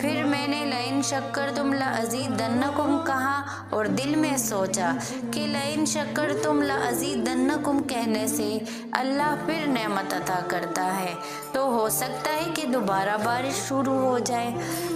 پھر میں نے لئن شکرتم لأزیدنکم کہا اور دل میں سوچا کہ لئن شکرتم لأزیدنکم کہنے سے اللہ پھر نعمت عطا کرتا ہے تو ہو سکتا ہے کہ دوبارہ بارش شروع ہو جائے۔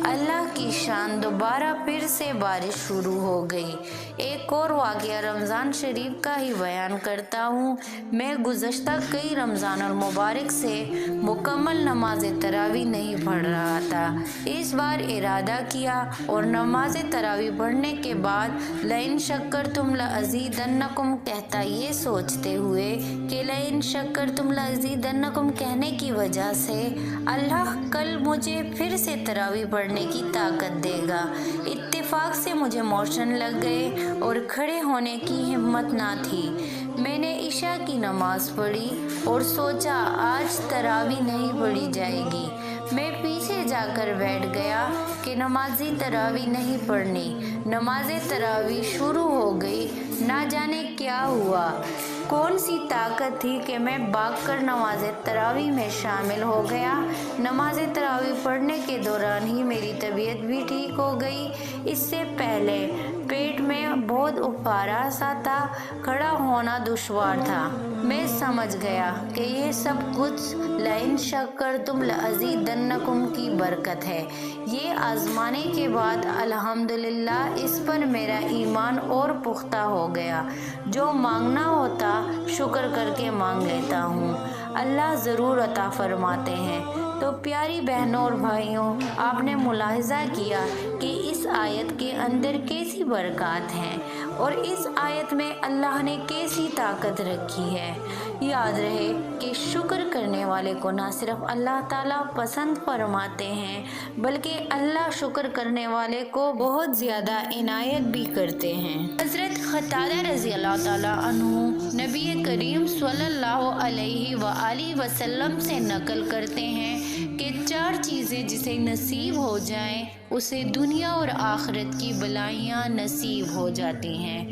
اللہ کی شان، دوبارہ پھر سے بارش شروع ہو گئی۔ ایک اور واقعہ رمضان شریف کا ہی بیان کرتا ہوں۔ میں گزشتہ کئی رمضان المبارک سے مکمل نماز تراویح نہیں پڑھ رہا تھا۔ اس بار ارادہ کیا اور نماز تراویح پڑھنے کے بعد لئن شکرتم لأزیدنکم کہتا، یہ سوچتے ہوئے کہ لئن شکرتم لأزیدنکم کہنے کی وجہ سے اللہ کل مجھے پھر سے تراویح پڑھنے کی طاقت دے گا۔ اتفاق سے مجھے موشن لگ گئے اور کھڑے ہونے کی ہمت نہ تھی۔ میں نے عشاء کی نماز پڑھی اور سوچا آج تراویح نہیں پڑھی جائے گی۔ میں پیچھے جا کر بیٹھ گیا کہ نمازی تراویح نہیں پڑھنی۔ نماز تراویح شروع ہو گئی۔ نہ جانے کیا ہوا، کون سی طاقت تھی کہ میں بھاگ کر نماز تراویح میں شامل ہو گیا۔ نماز تراویح پڑھنے کے دوران ہی میری طبیعت بھی ٹھیک ہو گئی۔ اس سے پہلے پیٹ میں بہت افارا سا تھا، کھڑا ہونا دشوار تھا۔ میں سمجھ گیا کہ یہ سب کچھ لئن شکرتم لأزیدنکم کی برکت ہے۔ یہ آزمانے کے بعد الحمدللہ اس پر میرا ایمان اور پختہ ہو گیا۔ جو مانگنا ہوتا شکر کر کے مانگ لیتا ہوں، اللہ ضرور عطا فرماتے ہیں۔ تو پیاری بہنوں اور بھائیوں، آپ نے ملاحظہ کیا کہ اس آیت کے اندر کیسی برکات ہیں اور اس آیت میں اللہ نے کیسی طاقت رکھی ہے۔ یاد رہے کہ شکر کرنے والے کو نہ صرف اللہ تعالیٰ پسند فرماتے ہیں بلکہ اللہ شکر کرنے والے کو بہت زیادہ عنایت بھی کرتے ہیں۔ حضرت قتادہ رضی اللہ تعالیٰ عنہ نبی کریم صلی اللہ علیہ وآلہ وسلم سے نقل کرتے ہیں کہ 4 چیزیں جسے نصیب ہو جائیں اسے دنیا اور آخرت کی بلائیاں نصیب ہو جاتی ہیں۔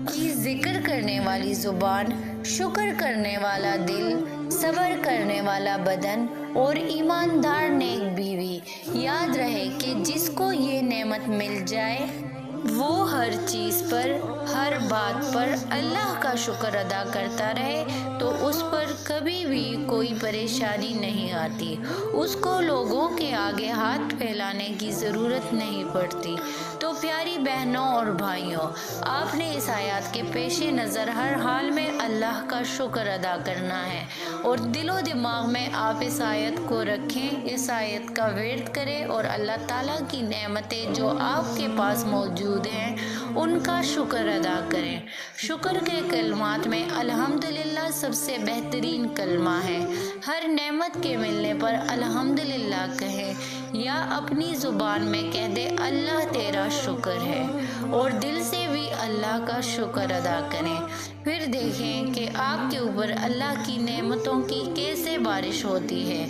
کی ذکر کرنے والی زبان، شکر کرنے والا دل، صبر کرنے والا بدن اور ایماندار نیک بیوی۔ یاد رہے کہ جس کو یہ نعمت مل جائے وہ ہر چیز پر، ہر بات پر اللہ کا شکر ادا کرتا رہے تو اس پر کبھی بھی کوئی پریشانی نہیں آتی، اس کو لوگوں کے آگے ہاتھ پھیلانے کی ضرورت نہیں پڑتی۔ تو پیاری بہنوں اور بھائیوں، آپ نے اس آیات کے پیش نظر ہر حال میں اللہ کا شکر ادا کرنا ہے اور دل و دماغ میں آپ اس آیت کو رکھیں، اس آیت کا ورد کریں اور اللہ تعالیٰ کی نعمتیں جو آپ کے پاس موجود ہیں ان کا شکر ادا کریں۔ شکر کے کلمات میں الحمدللہ سب سے بہترین کلمہ ہے۔ ہر نعمت کے ملنے پر الحمدللہ کہیں یا اپنی زبان میں کہہ دے اللہ تیرا شکر ہے اور دل سے بھی اللہ کا شکر ادا کریں۔ پھر دیکھیں کہ آپ کے اوپر اللہ کی نعمتوں کی کیسے بارش ہوتی ہے۔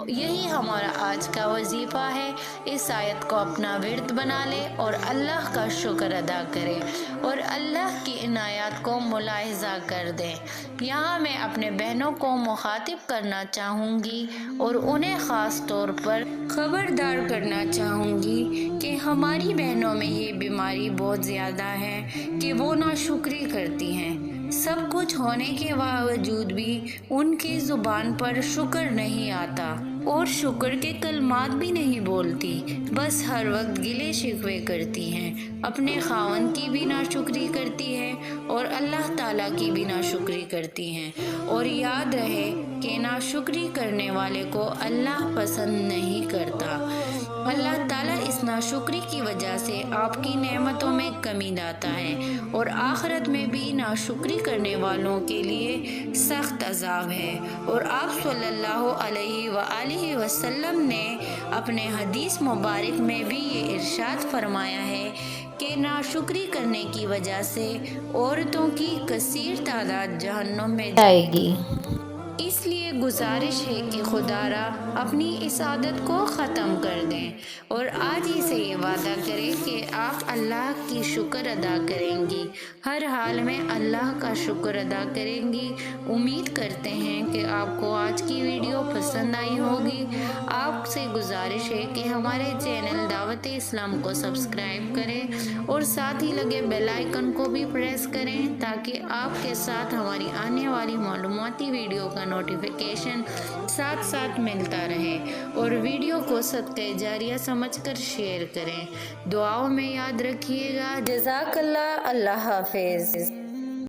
یہی ہمارا آج کا وظیفہ ہے۔ اس آیت کو اپنا ورد بنا لیں اور اللہ کا شکر ادا کریں اور اللہ کی عنایات کو ملاحظہ کر دیں۔ یہاں میں اپنے بہنوں کو مخاطب کرنا چاہوں گی اور انہیں خاص طور پر خبردار کرنا چاہوں گی کہ ہماری بہنوں میں یہ بیماری بہت زیادہ ہے کہ وہ ناشکری کرتی ہیں۔ سب کچھ ہونے کے باوجود بھی ان کی زبان پر شکر نہیں آتا اور شکر کے کلمات بھی نہیں بولتی، بس ہر وقت گلے شکوے کرتی ہیں، اپنے خاوند کی بھی ناشکری کرتی ہے اور اللہ تعالیٰ کی بھی ناشکری کرتی ہیں۔ اور یاد رہے کہ ناشکری کرنے والے کو اللہ پسند نہیں کرتا۔ اللہ تعالیٰ اس ناشکری کی وجہ سے آپ کی نعمتوں میں کمی لاتا ہے اور آخرت میں بھی ناشکری کرنے والوں کے لیے سخت عذاب ہے۔ اور آپ صلی اللہ علیہ وآلہ وسلم نے اپنے حدیث مبارک میں بھی یہ ارشاد فرمایا ہے کہ ناشکری کرنے کی وجہ سے عورتوں کی کثیر تعداد جہنم میں جائے گی۔ اس لیے گزارش ہے کہ خدا را اپنی اس عادت کو ختم کر دیں اور آج ہی سے یہ وعدہ کریں کہ آپ اللہ کی شکر ادا کریں گی، ہر حال میں اللہ کا شکر ادا کریں گی۔ امید کرتے ہیں کہ آپ کو آج کی ویڈیو پسند آئی ہوگی۔ آپ سے گزارش ہے کہ ہمارے چینل دعوت اسلام کو سبسکرائب کریں اور ساتھ ہی لگے بیل آئیکن کو بھی پریس کریں تاکہ آپ کے ساتھ ہماری آنے والی معلوماتی ویڈیو کا نوٹیفیکیشن ساتھ ساتھ ملتا رہے، اور ویڈیو کو صدقہ جاریہ سمجھ کر شیئر کریں۔ دعاؤں میں یاد رکھیے گا۔ جزاک اللہ۔ اللہ حافظ۔